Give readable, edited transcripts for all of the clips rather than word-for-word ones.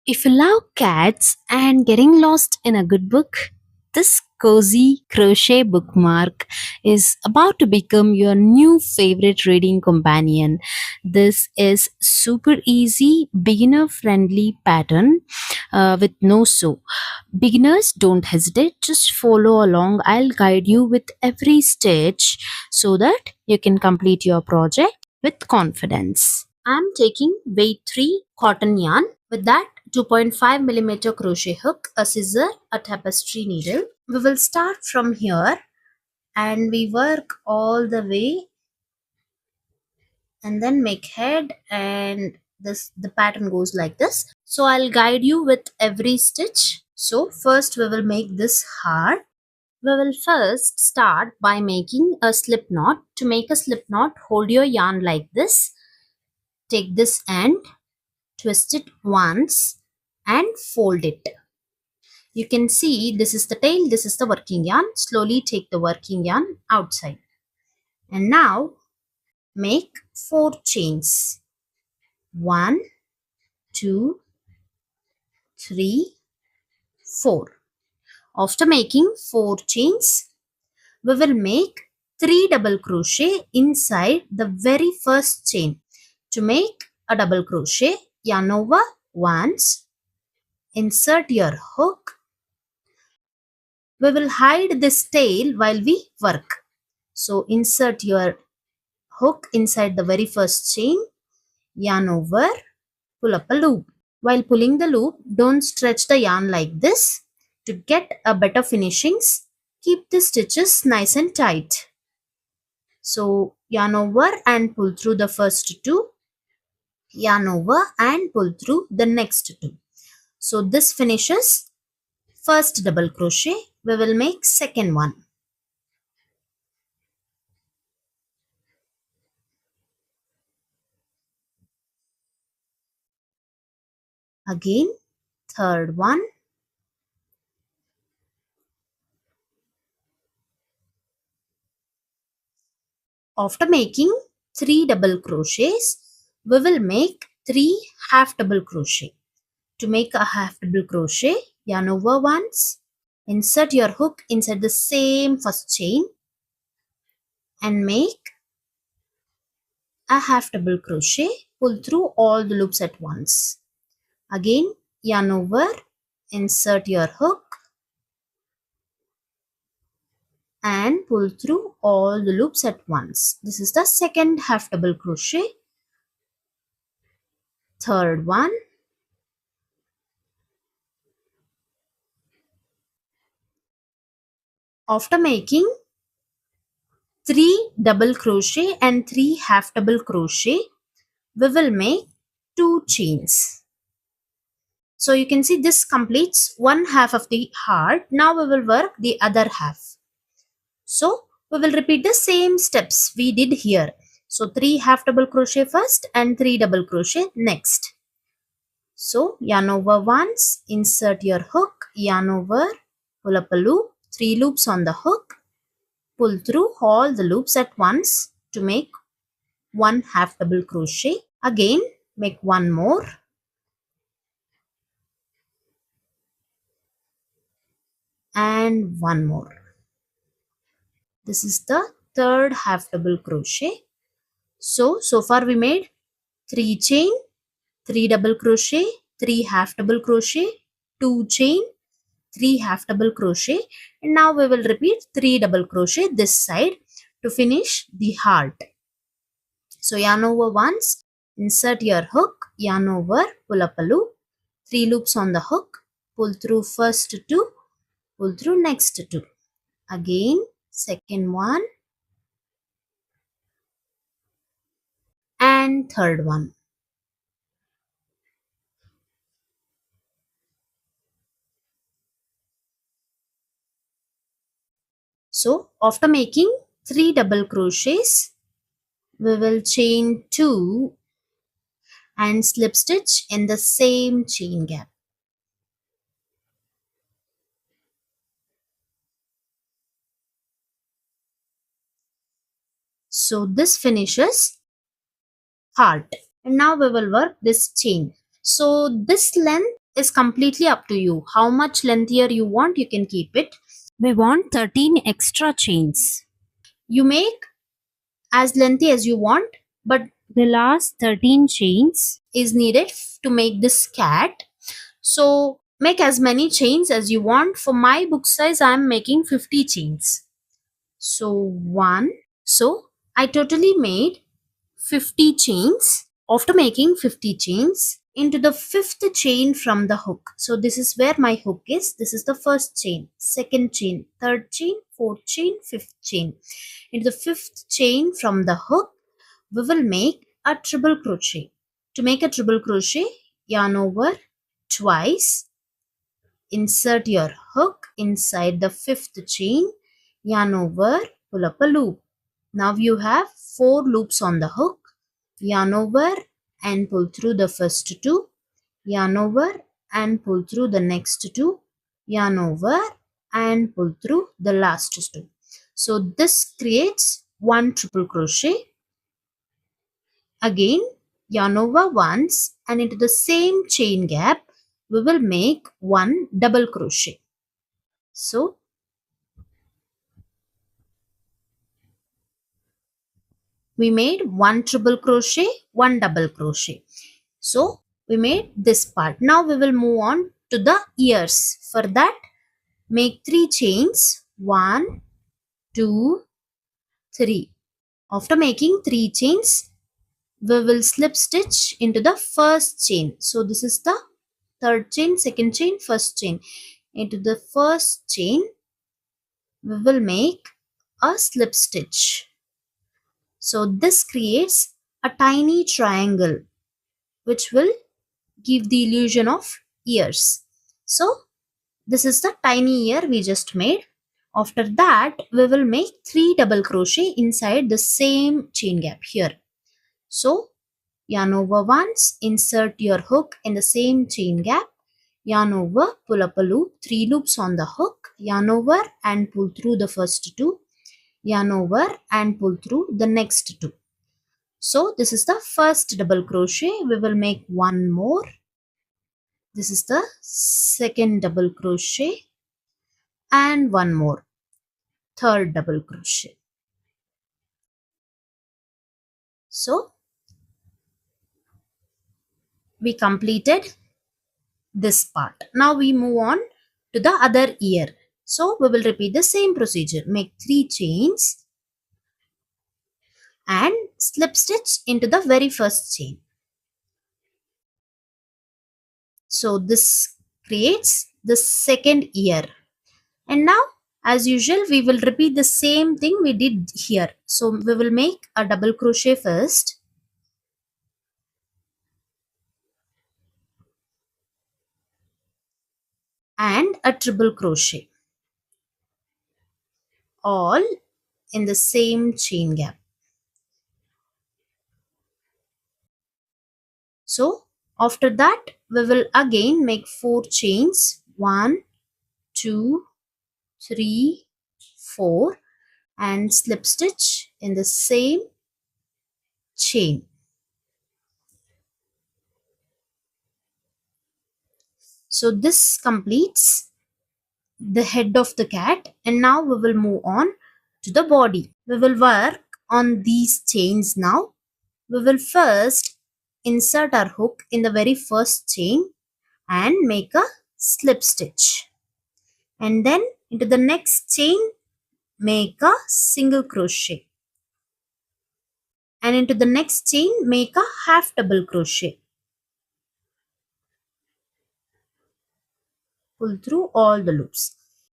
If you love cats and getting lost in a good book, this cozy crochet bookmark is about to become your new favorite reading companion. This is super easy, beginner friendly pattern with no sew. Beginners, don't hesitate, just follow along. I'll guide you with every stitch so that you can complete your project with confidence. I'm taking weight 3 cotton yarn. With that, 2.5 millimeter crochet hook, a scissor, a tapestry needle. We will start from here and we work all the way and then make head, and the pattern goes like this. So I'll guide you with every stitch. So first we will make this heart. We will first start by making a slip knot. To make a slip knot, hold your yarn like this. Take this end, twist it once and fold it. You can see this is the tail, this is the working yarn. Slowly take the working yarn outside. And now make 4 chains. 1, 2, 3, 4. After making 4 chains, we will make 3 double crochet inside the very first chain. To make a double crochet, yarn over once, insert your hook. We will hide this tail while we work. So insert your hook inside the very first chain, yarn over, pull up a loop. While pulling the loop, don't stretch the yarn like this. To get a better finishings, keep the stitches nice and tight. So yarn over and pull through the first 2, yarn over and pull through the next 2. So this finishes first double crochet. We will make second one. Again, third one. After making 3 double crochets, we will make 3 half double crochet. To make a half double crochet, yarn over once, insert your hook inside the same first chain and make a half double crochet. Pull through all the loops at once. Again, yarn over, insert your hook and pull through all the loops at once. This is the second half double crochet. Third one. After making 3 double crochet and 3 half double crochet, we will make 2 chains. So you can see this completes one half of the heart. Now we will work the other half. So we will repeat the same steps we did here. So 3 half double crochet first and 3 double crochet next. So yarn over once, insert your hook, yarn over, pull up a loop, 3 loops on the hook, pull through all the loops at once to make one half double crochet. Again, make one more and one more. This is the third half double crochet. So far we made 3 chain, 3 double crochet, 3 half double crochet, 2 chain, 3 half double crochet, and now we will repeat 3 double crochet this side to finish the heart. So yarn over once, insert your hook, yarn over, pull up a loop, 3 loops on the hook, pull through first 2, pull through next 2. Again, second one and third one. So after making 3 double crochets, we will chain 2 and slip stitch in the same chain gap. So this finishes heart, and now we will work this chain. So this length is completely up to you. How much lengthier you want, you can keep it. We want 13 extra chains. You make as lengthy as you want, but the last 13 chains is needed to make this cat. So make as many chains as you want. For my book size, I am making 50 chains. So 1. So I totally made 50 chains. After making 50 chains, into the fifth chain from the hook. So this is where my hook is. This is the first chain, second chain, third chain, fourth chain, fifth chain. Into the fifth chain from the hook, we will make a triple crochet. To make a triple crochet, yarn over twice, insert your hook inside the fifth chain, yarn over, pull up a loop. Now you have 4 loops on the hook. Yarn over and pull through the first 2, yarn over and pull through the next 2, yarn over and pull through the last 2. So this creates one triple crochet. Again, yarn over once and into the same chain gap we will make one double crochet. So we made one triple crochet, one double crochet. So we made this part. Now we will move on to the ears. For that, make 3 chains. 1, 2, 3. After making 3 chains, we will slip stitch into the first chain. So this is the third chain, second chain, first chain. Into the first chain, we will make a slip stitch. So this creates a tiny triangle which will give the illusion of ears. So this is the tiny ear we just made. After that, we will make 3 double crochet inside the same chain gap here. So yarn over once, insert your hook in the same chain gap, yarn over, pull up a loop, 3 loops on the hook, yarn over and pull through the first 2, yarn over and pull through the next 2. So this is the first double crochet. We will make one more. This is the second double crochet and one more, third double crochet. So we completed this part. Now we move on to the other ear. So we will repeat the same procedure. Make 3 chains and slip stitch into the very first chain. So this creates the second ear. And now as usual we will repeat the same thing we did here. So we will make a double crochet first. And a triple crochet. All in the same chain gap. So after that we will again make 4 chains. 1, 2, 3, 4 and slip stitch in the same chain. So this completes the head of the cat, and now we will move on to the body. We will work on these chains now. We will first insert our hook in the very first chain and make a slip stitch, and then into the next chain make a single crochet, and into the next chain make a half double crochet. Pull through all the loops,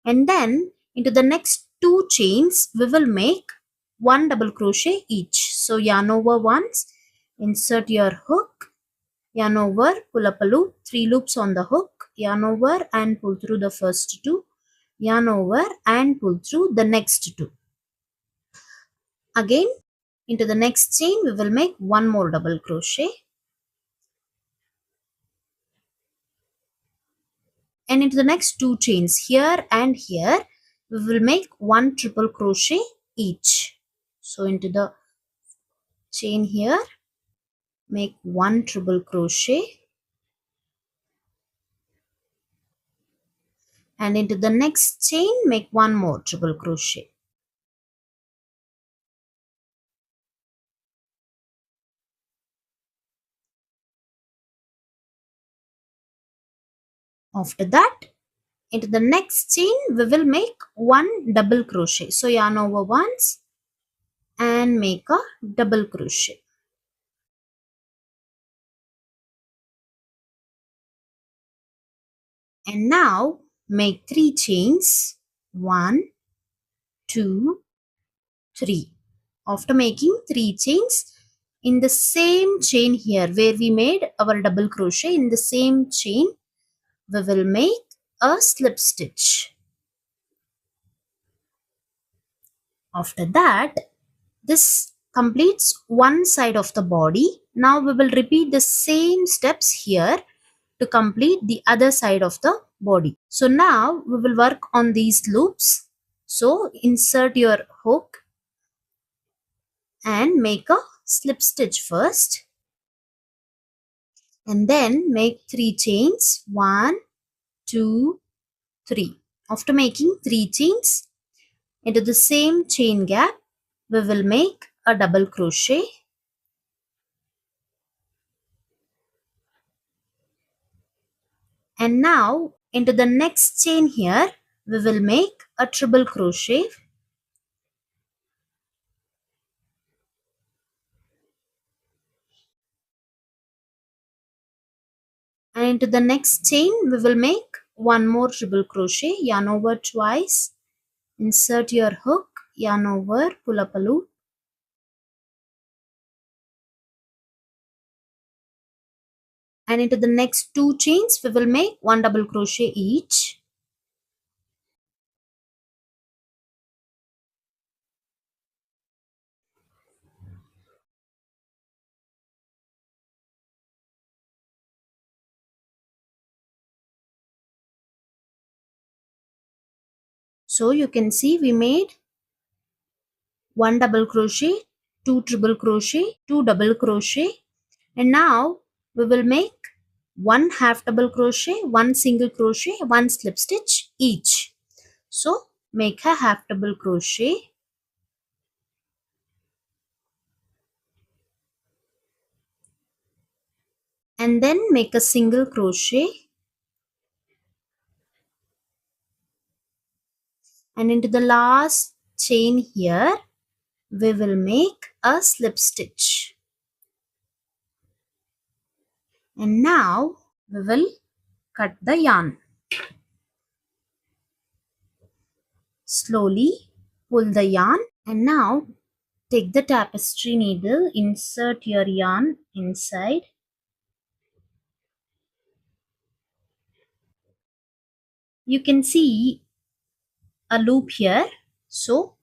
and then into the next 2 chains we will make one double crochet each. So yarn over once, insert your hook, yarn over, pull up a loop, 3 loops on the hook, yarn over and pull through the first 2, yarn over and pull through the next 2. Again into the next chain we will make one more double crochet, and into the next 2 chains here and here we will make one triple crochet each. So into the chain here make one triple crochet, and into the next chain make one more triple crochet. After that, into the next chain we will make one double crochet. So yarn over once and make a double crochet. And now make 3 chains. 1, 2, 3. After making 3 chains, in the same chain here where we made our double crochet, in the same chain we will make a slip stitch. After that, this completes one side of the body. Now we will repeat the same steps here to complete the other side of the body. So now we will work on these loops. So insert your hook and make a slip stitch first, and then make 3 chains. 1, 2, 3. After making 3 chains, into the same chain gap we will make a double crochet, and now into the next chain here we will make a triple crochet, and into the next chain we will make one more triple crochet. Yarn over twice, insert your hook, yarn over, pull up a loop, and into the next 2 chains we will make one double crochet each. So you can see we made one double crochet, 2 triple crochet, 2 double crochet, and now we will make one half double crochet, one single crochet, one slip stitch each. So make a half double crochet, and then make a single crochet, and into the last chain here we will make a slip stitch. And now we will cut the yarn. Slowly pull the yarn, and now take the tapestry needle, insert your yarn inside, you can see a loop here. So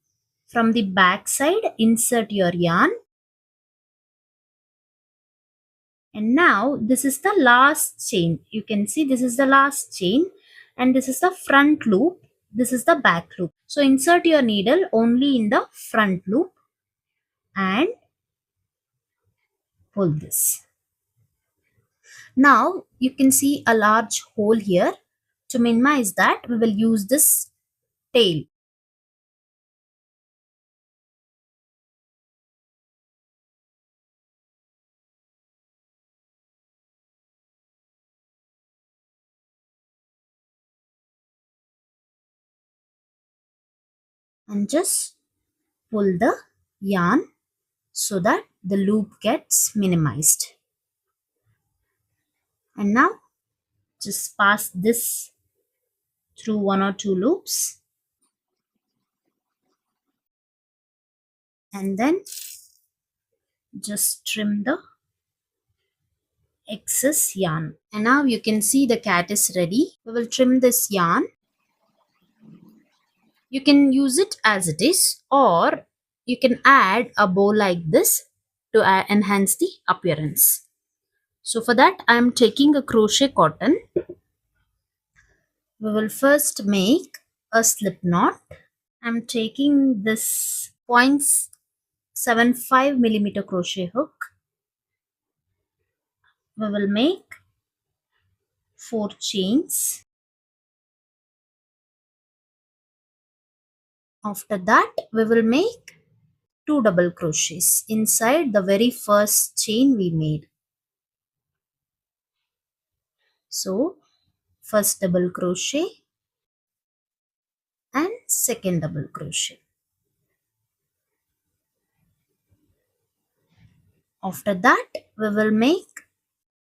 from the back side insert your yarn, and now this is the last chain. You can see this is the last chain, and this is the front loop, this is the back loop. So insert your needle only in the front loop and pull this. Now you can see a large hole here. To minimize that we will use this tail. And just pull the yarn so that the loop gets minimized. And now just pass this through 1 or 2 loops, and then just trim the excess yarn. And now you can see the cat is ready. We will trim this yarn. You can use it as it is, or you can add a bow like this to enhance the appearance. So for that I am taking a crochet cotton. We will first make a slip knot. I'm taking this 0.75 millimeter crochet hook. We will make 4 chains. After that, we will make 2 double crochets inside the very first chain we made. So, first double crochet and second double crochet. After that, we will make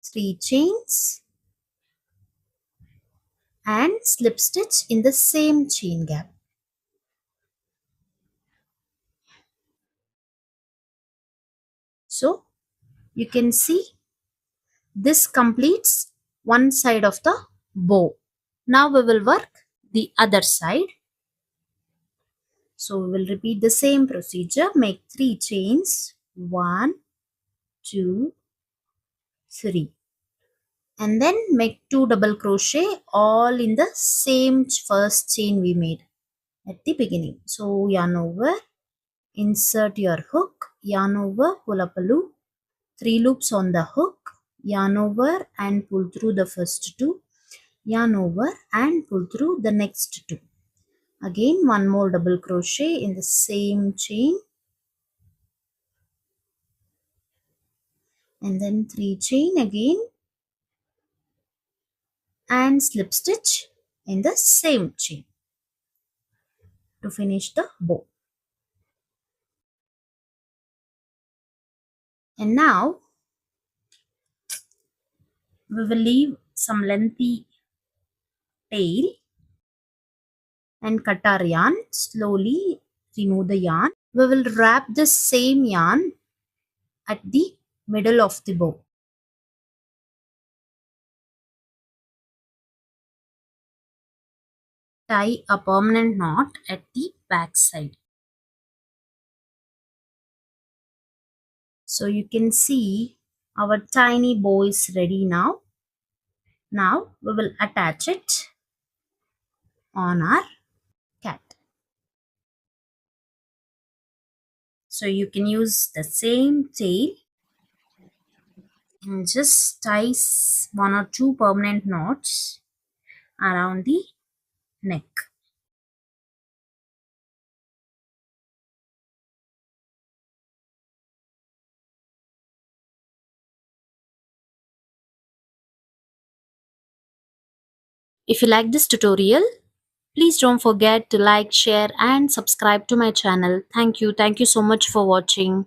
3 chains and slip stitch in the same chain gap. So, you can see this completes one side of the bow. Now we will work the other side. So we will repeat the same procedure. Make 3 chains. 1, 2, 3. And then make 2 double crochet all in the same first chain we made at the beginning. So yarn over, insert your hook, yarn over, pull up a loop, 3 loops on the hook, yarn over and pull through the first 2, yarn over and pull through the next 2. Again one more double crochet in the same chain and then 3 chain again and slip stitch in the same chain to finish the bow. And now we will leave some lengthy tail and cut our yarn. Slowly remove the yarn. We will wrap the same yarn at the middle of the bow. Tie a permanent knot at the back side. So you can see our tiny bow is ready now. Now we will attach it on our cat. So you can use the same tail and just tie 1 or 2 permanent knots around the neck. If you like this tutorial, please don't forget to like, share and subscribe to my channel. Thank you. Thank you so much for watching.